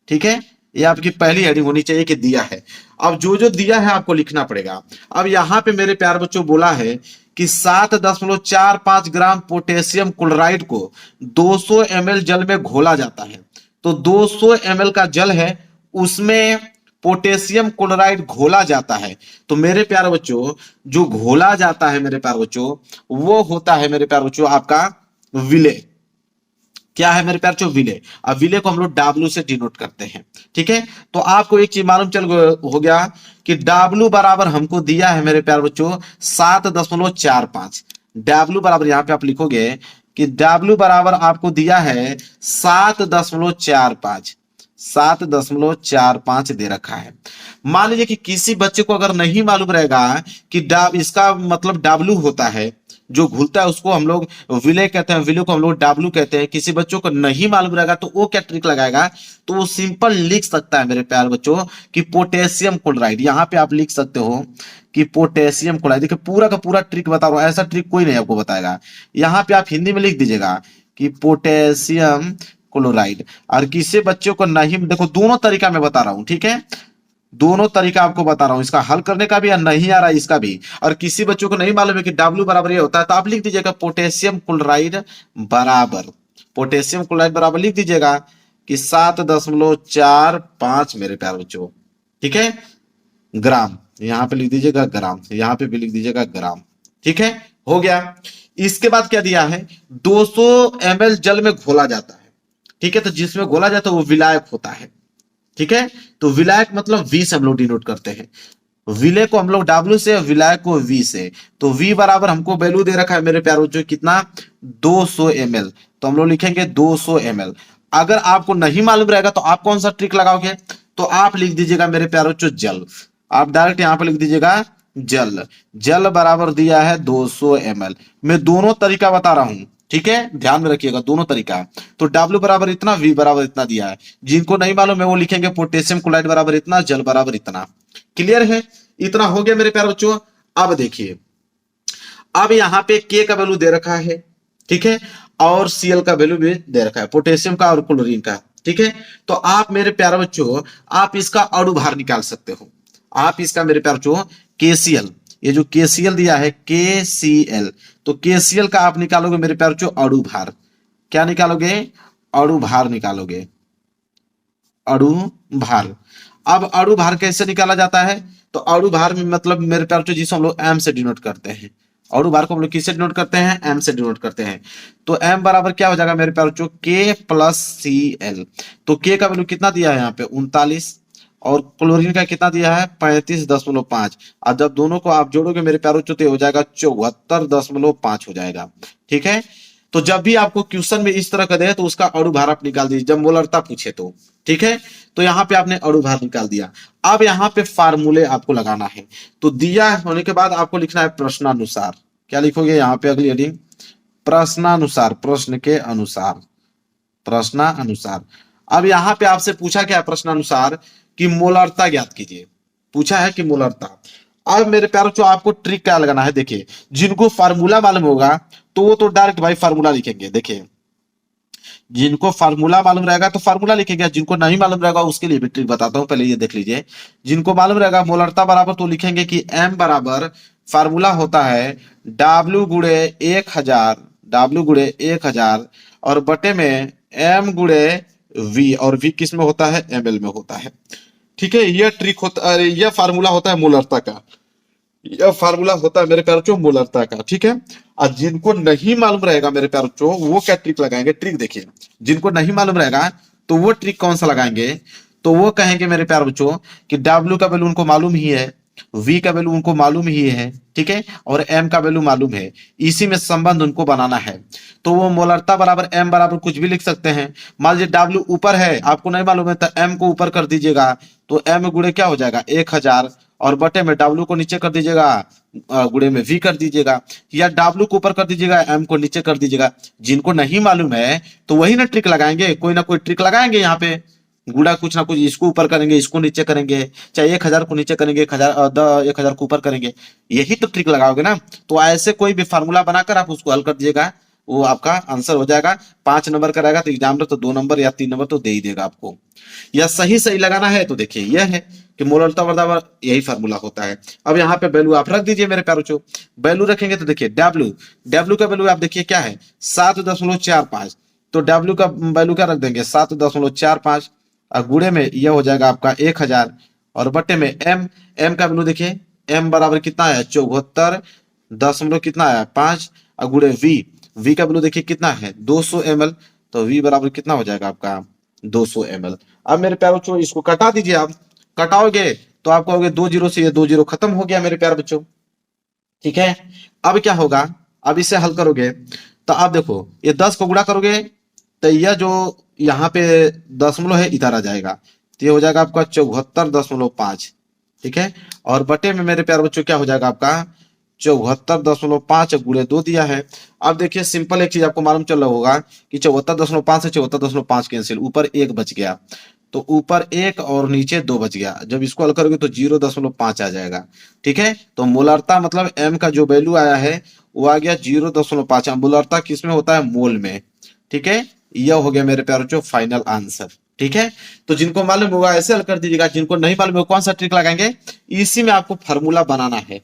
ठीक है, ये आपकी पहली हेडिंग होनी चाहिए कि दिया है। अब जो जो दिया है आपको लिखना पड़ेगा। अब यहाँ पे मेरे प्यारे बच्चों बोला है कि 7.45 ग्राम पोटेशियम क्लोराइड को 200 ml जल में घोला जाता है। तो 200 ml का जल है, उसमें पोटेशियम क्लोराइड घोला जाता है। तो मेरे प्यारे बच्चों, जो घोला जाता है मेरे प्यारे बच्चों, वो होता है मेरे प्यारे बच्चों आपका विलेय। क्या है मेरे प्यार जो विलेय। अब विलेय को हम लोग W से डिनोट करते हैं। ठीक है, तो आपको एक चीज मालूम चल हो गया कि W बराबर हमको दिया है मेरे प्यार बच्चों 7.45। W बराबर यहाँ पे आप लिखोगे कि W बराबर आपको दिया है 7.45। 7.45 दे रखा है। मान लीजिए कि किसी बच्चे को अगर नहीं मालूम रहेगा कि इसका मतलब W होता है, जो घुलता है उसको हम लोग विलेय कहते हैं, विलेय को हम लोग W कहते हैं। किसी बच्चों को नहीं मालूम रहेगा तो वो क्या ट्रिक लगाएगा, तो वो सिंपल लिख सकता है मेरे प्यारे बच्चों कि पोटेशियम क्लोराइड। यहाँ पे आप लिख सकते हो कि पोटेशियम क्लोराइड। देखिए पूरा का पूरा ट्रिक बता रहा हूं, ऐसा ट्रिक कोई नहीं आपको बताएगा। यहाँ पे आप हिंदी में लिख दीजिएगा कि पोटेशियम क्लोराइड। और किसी बच्चों को नहीं, देखो दोनों तरीका मैं बता रहा हूं। ठीक है, दोनों तरीका आपको बता रहा हूं, इसका हल करने का भी या नहीं आ रहा है इसका भी। और किसी बच्चों को नहीं मालूम है कि W बराबर ये होता है, तो आप लिख दीजिएगा पोटेशियम क्लोराइड बराबर, पोटेशियम क्लोराइड बराबर लिख दीजिएगा कि 7.45 मेरे प्यारे बच्चों। ठीक है, ग्राम यहां पे लिख दीजिएगा, ग्राम यहां पे भी लिख दीजिएगा ग्राम। ठीक है, हो गया। इसके बाद क्या दिया है, 200 ml जल में घोला जाता है। ठीक है, तो जिसमें घोला जाता है वो विलायक होता है। ठीक है, तो विलायक मतलब V से हम लोग डिनोट करते हैं। विलेय को हम लोग W से, विलायक को V से। तो V बराबर हमको वैल्यू दे रखा है मेरे प्यारों जो कितना 200 ml, तो हम लोग लिखेंगे 200 ml। अगर आपको नहीं मालूम रहेगा तो आप कौन सा ट्रिक लगाओगे, तो आप लिख दीजिएगा मेरे प्यारों जो जल। आप डायरेक्ट यहां पर लिख दीजिएगा जल, जल बराबर दिया है 200 ml। मैं दोनों तरीका बता रहा हूं, ठीक है, ध्यान में रखिएगा दोनों तरीका। तो W बराबर इतना, V बराबर इतना दिया है। जिनको नहीं मालूम है वो लिखेंगे पोटेशियम क्लोराइड बराबर इतना, जल बराबर इतना। क्लियर है? इतना हो गया मेरे प्यारे बच्चों। अब देखिए, अब यहाँ पे K का वैल्यू दे रखा है, ठीक है, और Cl का वैल्यू भी दे रखा है, पोटेशियम का और क्लोरीन का, ठीक है। तो आप मेरे प्यारे बच्चों, आप इसका अणु भार निकाल सकते हो। आप इसका मेरे प्यारे बच्चों KCl, ये जो KCl दिया है KCl, तो KCl का आप निकालोगे मेरे प्यारे बच्चों अणु भार। क्या निकालोगे? अणु भार निकालोगे, अणु भार। अब अणु भार कैसे निकाला जाता है? तो अणु भार में मतलब मेरे प्यारे बच्चों जिसे हम लोग M से डिनोट करते हैं। अणु भार को हम लोग किससे डिनोट करते हैं? M से डिनोट करते हैं। तो M बराबर क्या हो जाएगा मेरे प्यारे बच्चों? K plus Cl। तो K का वैल्यू कितना दिया है यहाँ पे? 39, और क्लोरीन का कितना दिया है? 35.5। और जब दोनों को आप जोड़ोगे मेरे प्यारे बच्चों तो हो जाएगा 74.5 हो जाएगा, ठीक है। तो जब भी आपको क्वेश्चन में इस तरह का दे तो उसका अणु भार आप निकाल दीजिए, जब मोलरता पूछे तो, ठीक है। तो यहाँ पे आपने अणु भार निकाल दिया। अब यहाँ पे फार्मूले आपको लगाना है। तो दिया होने के बाद आपको लिखना है प्रश्नानुसार। क्या लिखोगे यहाँ पे? अगली हेडिंग प्रश्नानुसार, प्रश्न के अनुसार, प्रश्नानुसार। अब यहाँ पे आपसे पूछा क्या है प्रश्नानुसार? कि मोलरता ज्ञात कीजिए, पूछा है कि मोलरता। अब मेरे प्यारे बच्चों आपको ट्रिक क्या लगाना है? देखिए, जिनको फार्मूला मालूम होगा तो वो तो डायरेक्ट भाई फार्मूला लिखेंगे। देखिए, जिनको फार्मूला मालूम रहेगा तो फार्मूला लिखेंगे, जिनको नहीं मालूम रहेगा उसके लिए भी ट्रिक बताता हूं, पहले ये देख लीजिए। जिनको मालूम रहेगा मोलरता बराबर तो लिखेंगे कि M बराबर फार्मूला होता है W गुणे 1000, W गुणे 1000 और बटे में M गुणे V, और V किस में होता है? ml में होता है, ठीक है। यह ट्रिक होता है, यह फार्मूला होता है मोलरता का, यह फार्मूला होता है मेरे प्यारे बच्चों मोलरता का, ठीक है। और जिनको नहीं मालूम रहेगा मेरे प्यारे बच्चों वो क्या ट्रिक लगाएंगे? ट्रिक देखिए, जिनको नहीं मालूम रहेगा तो वो ट्रिक कौन सा लगाएंगे? तो वो कहेंगे मेरे प्यारे बच्चों कि W का वैल्यू उनको मालूम ही है, V का वैल्यू उनको मालूम ही है, ठीक है, और M का वैल्यू मालूम है, इसी में संबंध उनको बनाना है। तो वो मोलरता बराबर M बराबर कुछ भी लिख सकते हैं। मान लीजिए W ऊपर है, आपको नहीं मालूम है, तो M को ऊपर कर दीजिएगा, तो M गुणे क्या हो जाएगा? 1000, और बटे में W को नीचे कर दीजिएगा, गुणे में V कर दीजिएगा, या W को ऊपर कर दीजिएगा, M को नीचे कर दीजिएगा। जिनको नहीं मालूम है तो वही ना ट्रिक लगाएंगे, कोई ना कोई ट्रिक लगाएंगे। यहाँ पे गुड़ा कुछ ना कुछ, इसको ऊपर करेंगे, इसको नीचे करेंगे, चाहे 1000 को नीचे करेंगे, 1000 को ऊपर करेंगे, यही तो ट्रिक लगाओगे ना। तो ऐसे कोई भी फार्मूला बनाकर आप उसको हल कर दीजिएगा, वो आपका आंसर हो जाएगा। 5 नंबर का रहेगा तो एग्जामिनर तो 2 नंबर या 3 नंबर तो दे ही देगा आपको। या सही सही लगाना है तो देखिए यह है कि मोलरता बराबर यही फार्मूला होता है। अब यहाँ पे वैल्यू आप रख दीजिए मेरे प्यारे बच्चों। वैल्यू रखेंगे तो देखिए W का वैल्यू आप देखिए क्या है? 7.45। तो W का वैल्यू क्या रख देंगे? 7.45, और गुणे में यह हो जाएगा आपका 1000, और बटे में M का वैल्यू देखिए, M बराबर कितना है? 74 दशमलव कितना है? 5, और गुणे V का वैल्यू देखिए कितना है? 200 ml। तो V बराबर कितना हो जाएगा आपका? 200 ml। अब मेरे प्यारे बच्चों इसको कटा दीजिए, आप कटाओगे तो आप कहोगे 2 जीरो से ये 2 जीरो खत्म हो गया मेरे प्यारे बच्चों, ठीक है। अब क्या होगा? अब इसे हल करोगे तो आप देखो, ये 10 को गुणा करोगे तो यह जो यहाँ पे दशमलव है इधर आ जाएगा, तो ये हो जाएगा आपका 74.5, ठीक है। और बटे में मेरे प्यारे बच्चों क्या हो जाएगा आपका? 74.5 गुणे 2 दिया है। अब देखिए सिंपल एक चीज आपको मालूम चल रहा होगा कि 74.5 से 74.5 कैंसिल, ऊपर 1 बच गया, तो ऊपर 1 और नीचे 2 बच गया। जब इसको हल करोगे तो 0.5 आ जाएगा, ठीक है। तो मोलरता मतलब M का जो वैल्यू आया है वो आ गया 0.5। मोलरता किस में होता है? मोल में, ठीक है। यह हो गया मेरे प्यारे बच्चों फाइनल आंसर, ठीक है। तो जिनको मालूम होगा ऐसे हल कर दीजिएगा, जिनको नहीं मालूम होगा कौन सा ट्रिक लगाएंगे? इसी में आपको फार्मूला बनाना है,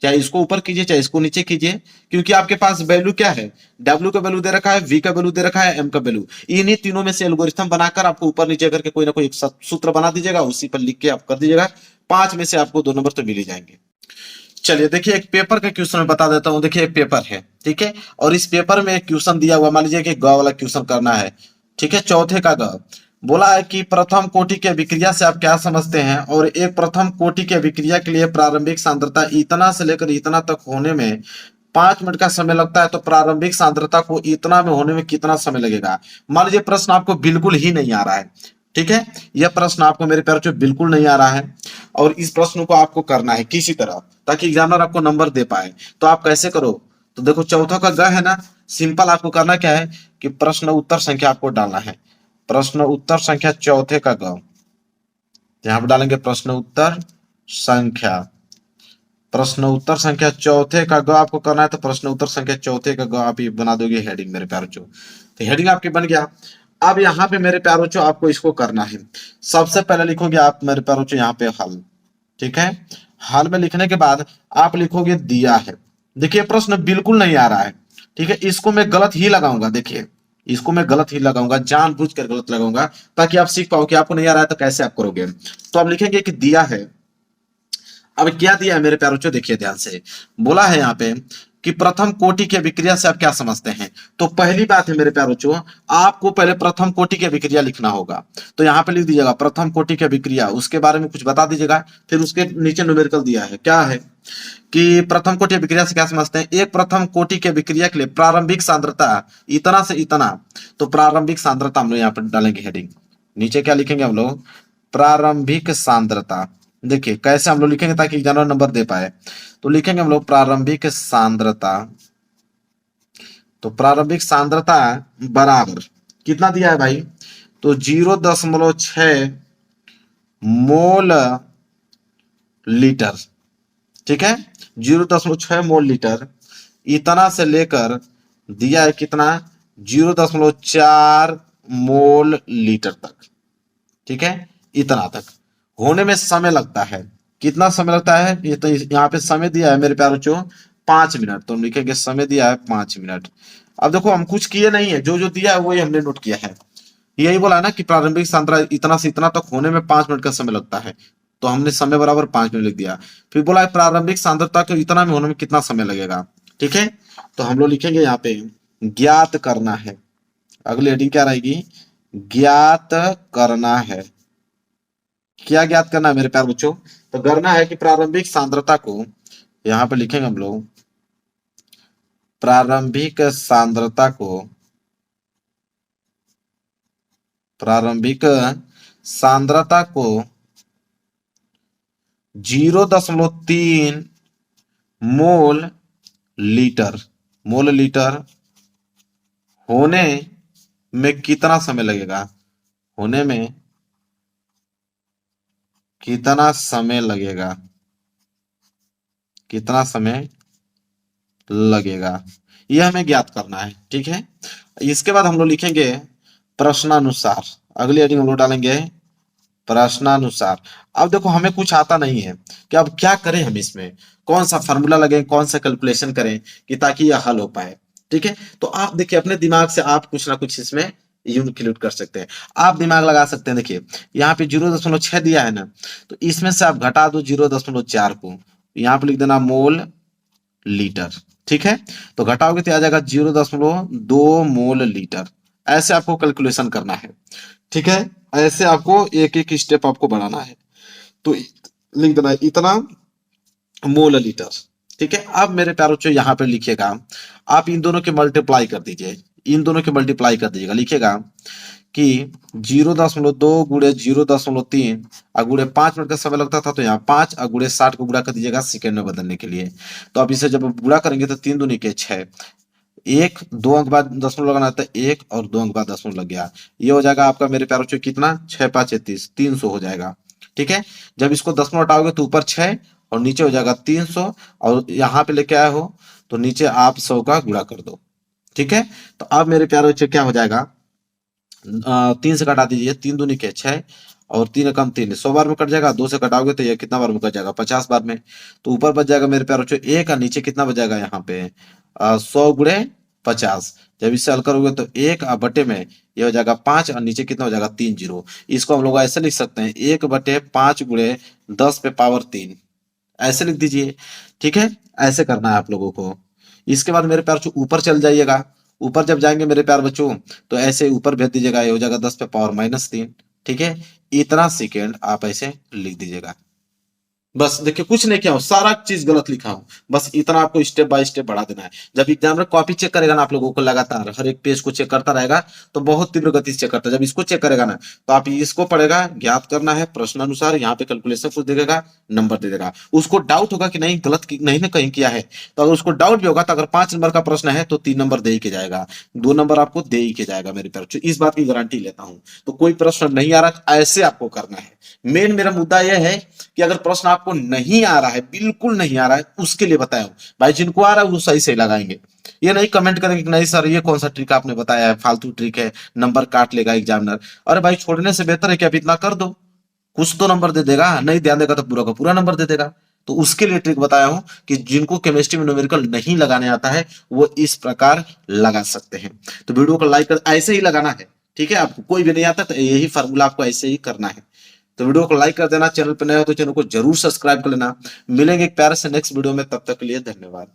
चाहे इसको ऊपर कीजिए चाहे इसको नीचे कीजिए, क्योंकि आपके पास वैल्यू क्या है? W का वैल्यू दे रखा है, V का वैल्यू दे रखा है, M का वैल्यू। इन्हीं तीनों में से एल्गोरिथम बनाकर आपको ऊपर नीचे करके कोई ना कोई एक सूत्र बना दीजिएगा, उसी पर लिख के आप कर दीजिएगा। 5 में से आपको 2 नंबर तो मिल ही जाएंगे। चलिए देखिए, एक पेपर का क्वेश्चन मैं बता देता हूं। देखिए एक पेपर है, ठीक है, और इस पेपर में एक क्वेश्चन दिया हुआ, मान लीजिए कि ग वाला क्वेश्चन करना है, ठीक है। चौथे का ग बोला है कि प्रथम कोटि के विक्रिया से आप क्या समझते हैं? और एक प्रथम कोटि के विक्रिया के लिए प्रारंभिक सांद्रता इतना से लेकर इतना तक होने में 5 मिनट का समय लगता है, तो प्रारंभिक सांद्रता को इतना में होने में कितना समय लगेगा? मान लीजिए प्रश्न आपको बिल्कुल ही नहीं आ रहा है, ठीक है, यह प्रश्न आपको मेरे प्यारे बच्चों बिल्कुल नहीं आ रहा है और इस प्रश्न को आपको करना है किसी तरह, ताकि एग्जामिनर आपको नंबर दे पाए। तो आप कैसे करो, तो देखो चौथा का ग है ना, सिंपल आपको करना क्या है कि प्रश्न उत्तर संख्या आपको डालना है, प्रश्न उत्तर संख्या चौथे का ग, यहाँ पर डालेंगे प्रश्न उत्तर संख्या, प्रश्न उत्तर संख्या चौथे का ग आपको करना है। तो प्रश्न उत्तर संख्या चौथे का ग आप ये बना दोगे हेडिंग मेरे प्यारे बच्चों। तो हेडिंग आपकी बन गया। अब यहाँ पे मेरे प्यारे बच्चों आपको इसको करना है, सबसे पहले लिखोगे आप मेरे प्यारे बच्चों यहाँ पे हल, ठीक है। हल में लिखने के बाद आप लिखोगे दिया है। देखिए प्रश्न बिल्कुल नहीं आ रहा है, ठीक है, इसको मैं गलत ही लगाऊंगा, देखिए इसको मैं गलत ही लगाऊंगा, जानबूझकर गलत लगाऊंगा, ताकि आप सीख पाओ कि आपको नहीं आ रहा है तो कैसे आप करोगे। तो आप लिखेंगे कि दिया है। अब क्या दिया है मेरे प्यारे बच्चों, देखिए ध्यान से, बोला है यहाँ पे कि प्रथम कोटि के विक्रिया से आप क्या समझते हैं। तो पहली बात है मेरे प्यारे बच्चों, आपको पहले प्रथम कोटि के विक्रिया लिखना होगा। तो यहाँ पे लिख दीजिएगा प्रथम कोटि के विक्रिया, उसके बारे में कुछ बता दीजिएगा। फिर उसके नीचे न्यूमेरिकल दिया है, क्या है कि प्रथम कोटि विक्रिया से क्या समझते हैं। एक प्रथम कोटि के विक्रिया के लिए प्रारंभिक सांद्रता इतना से इतना, तो प्रारंभिक सांद्रता हम लोग यहाँ पर डालेंगे हेडिंग, नीचे क्या लिखेंगे हम लोग, प्रारंभिक सांद्रता। देखिए कैसे हम लोग लिखेंगे ताकि एग्जामिनर नंबर दे पाए। तो लिखेंगे हम लोग प्रारंभिक सांद्रता, तो प्रारंभिक सांद्रता बराबर कितना दिया है भाई, तो 0.6 मोल लीटर, ठीक है, 0.6 मोल लीटर, इतना से लेकर दिया है कितना, 0.4 मोल लीटर तक, ठीक है, इतना तक होने में समय लगता है। कितना समय लगता है, ये तो यहाँ पे समय दिया है मेरे प्यारे बच्चों 5 मिनट, तो हम लिखेंगे समय दिया है 5 मिनट। अब देखो हम कुछ किए नहीं है, जो जो दिया है वही हमने नोट किया है। यही बोला है ना कि प्रारंभिक सांद्रता इतना से इतना तक होने में 5 मिनट का समय लगता है, तो हमने समय बराबर 5 मिनट लिख दिया। फिर बोला है प्रारंभिक सांद्रता को इतना में होने में कितना समय लगेगा, ठीक है। तो हम लोग लिखेंगे यहाँ पे ज्ञात करना है, अगली हेडिंग क्या रहेगी, ज्ञात करना है। क्या ज्ञात करना है मेरे प्यारे बच्चों, तो करना है कि प्रारंभिक सांद्रता को, यहां पे लिखेंगे हम लोग प्रारंभिक सांद्रता को, प्रारंभिक सांद्रता को 0.3 मोल लीटर, मोल लीटर होने में कितना समय लगेगा, होने में कितना समय लगेगा, कितना समय लगेगा, यह हमें ज्ञात करना है, ठीक है। इसके बाद हम लोग लिखेंगे प्रश्नानुसार, अगली हेडिंग हम लोग डालेंगे प्रश्नानुसार। अब देखो हमें कुछ आता नहीं है कि अब क्या करें, हम इसमें कौन सा फार्मूला लगे, कौन सा कैलकुलेशन करें कि ताकि यह हल हो पाए, ठीक है। तो आप देखिए अपने दिमाग से आप कुछ ना कुछ इसमें इंक्लूड कर सकते हैं, आप दिमाग लगा सकते हैं। देखिए यहाँ पे 0.6 दिया है ना, तो इसमें से आप घटा दो 0.4 को, यहाँ पे लिख देना मोल लीटर, ठीक है। तो घटाओगे तो आ जाएगा 0.2 मोल लीटर। ऐसे आपको कैलकुलेशन करना है, ठीक है, ऐसे आपको एक एक स्टेप आपको बढ़ाना है। तो लिख देना इतना मोल लीटर, ठीक है। अब मेरे प्यारे बच्चों यहाँ पे लिखिएगा, आप इन दोनों के मल्टीप्लाई कर दीजिए, इन दोनों के मल्टीप्लाई कर दीजिएगा, लिखिएगा कि 0.2 गुणे 0.3 और गुणे 5 मिनट का समय लगता था, तो यहाँ 5 और गुणे 60 को गुणा कर दीजिएगा सेकेंड में बदलने के लिए। तो अब इसे जब गुणा करेंगे तो 3 दूनी के 6, 1 2 अंक बाद दशमलव लगाना था, 1 और 2 अंक बाद दशमलव लग गया, ये हो जाएगा आपका मेरे प्यारे बच्चों कितना, 6 5 30, 300 हो जाएगा, ठीक है। जब इसको दशमलव हटाओगे तो ऊपर 6 और नीचे हो जाएगा 300, और यहाँ पे लेके आए हो तो नीचे आप 100 का गुणा कर दो, ठीक है। तो अब मेरे प्यारे बच्चों क्या हो जाएगा, 3 से घटा दीजिए, 3 दूनी के 6 और 3 कम 3, 100 बार में कट जाएगा। 2 से घटाओगे तो ये कितना बार में कट जाएगा, 50 बार में। तो ऊपर बच जाएगा मेरे प्यारे बच्चों 1 और नीचे कितना बच जाएगा यहाँ पे 100 गुणे 50। जब इससे हल करोगे तो 1 और बटे में ये हो जाएगा 5 और नीचे कितना हो जाएगा 3 जीरो। इसको हम लोग ऐसे लिख सकते हैं 1/5 गुणे 10 पे पावर 3, ऐसे लिख दीजिए, ठीक है। ऐसे करना है आप लोगों को। इसके बाद मेरे प्यार बच्चों ऊपर चल जाइएगा, ऊपर जब जाएंगे मेरे प्यार बच्चों तो ऐसे ऊपर भेज दीजिएगा, ये हो जाएगा 10 पे पावर -3, ठीक है। इतना सेकेंड आप ऐसे लिख दीजिएगा। बस देखिए कुछ नहीं किया हूं, सारा चीज गलत लिखा हूं, बस इतना आपको स्टेप बाय स्टेप बढ़ा देना है। जब एग्जामिनर कॉपी चेक करेगा ना आप लोगों को लगातार हर एक पेज को चेक करता रहेगा तो बहुत तीव्र गति से चेक करता है। जब इसको चेक करेगा ना तो आप इसको पढ़ेगा, ज्ञात करना है प्रश्न अनुसार, यहाँ पे कैलकुलेशन कुछ दे देगा, नंबर दे देगा। उसको डाउट होगा कि नहीं गलत नहीं ना कहीं किया है, तो अगर उसको डाउट भी होगा तो अगर 5 नंबर का प्रश्न है तो 3 नंबर दे ही के जाएगा, 2 नंबर आपको दे ही के जाएगा मेरी तरफ से, इस बात की गारंटी लेता हूं। तो कोई प्रश्न नहीं आ रहा ऐसे आपको करना है। मेन मेरा मुद्दा यह है कि अगर प्रश्न आपको नहीं आ रहा है, बिल्कुल नहीं आ रहा है, उसके लिए बताया हूं भाई, जिनको आ रहा है वो सही सही लगाएंगे। ये नहीं कमेंट करेंगे कि नहीं सर ये कौन सा ट्रिक आपने बताया है, फालतू ट्रिक है, नंबर काट लेगा एग्जामिनर। अरे भाई छोड़ने से बेहतर है कि आप इतना कर दो, कुछ तो नंबर दे देगा, नहीं ध्यान देगा तो पूरा का पूरा नंबर दे देगा। तो उसके लिए ट्रिक बताया हूं कि जिनको केमिस्ट्री में न्यूमेरिकल नहीं लगाने आता है वो इस प्रकार लगा सकते हैं। तो वीडियो को लाइक कर ऐसे ही लगाना है, ठीक है। आपको कोई भी नहीं आता तो यही फार्मूला आपको ऐसे ही करना है। तो वीडियो को लाइक कर देना, चैनल पर नए हो तो चैनल को जरूर सब्सक्राइब कर लेना। मिलेंगे एक प्यारे से नेक्स्ट वीडियो में, तब तक के लिए धन्यवाद।